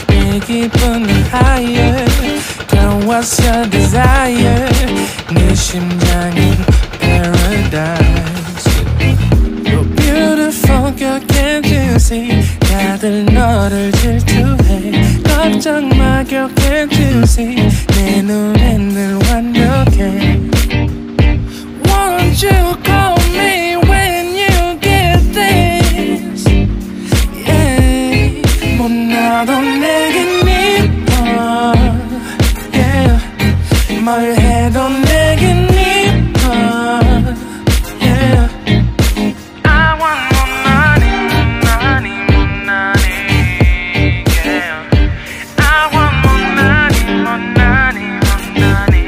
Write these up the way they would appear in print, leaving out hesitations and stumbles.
내 기분은 higher Girl what's your desire 내 심장은 paradise You're beautiful girl can't you see 다들 너를 질투해 걱정 마 girl can't you see 내 눈엔 늘 완벽해 Won't you call me when you get this yeah 뭐 나도 내겐 이뻐 yeah 뭘 해도 내겐 이뻐 yeah I want more money, money, more money yeah I want more money, more money, more money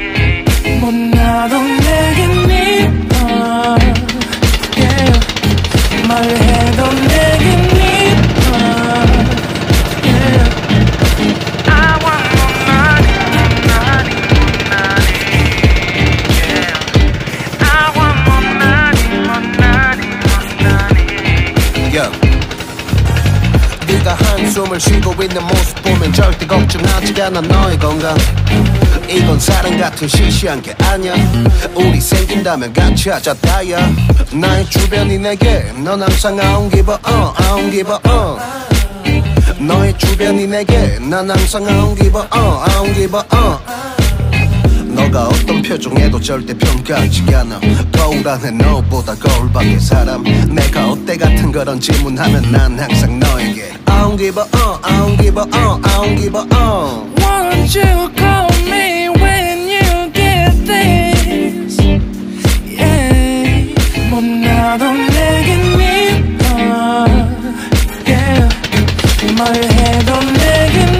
뭐 나도 내겐 이뻐 yeah 뭘 해도 내겐 이뻐 yeah I want more money, more money, more money yeah I want more money, more money, more money yeah. 네가 한숨을 쉬고 있는 모습 보면 절대 걱정하지 않아 너의 건강 이건 사랑 같은 시시한 게 아니야 우리 생긴다면 같이 하자 다야 나의 주변이 내게 넌 항상 I don't give a I don't give a 너의 주변이 내게 난 항상 I don't give a I don't give a 너가 어떤 표정에도 절대 평가하지 않아 거울 안에 너보다 거울 밖의 사람 내가 어때 같은 그런 질문하면 난 항상 너에게 I don't give a I don't give a I don't give a Won't you call me when you get this yeah 뭐 나도 내겐 이뻐 yeah 뭘 해도 내겐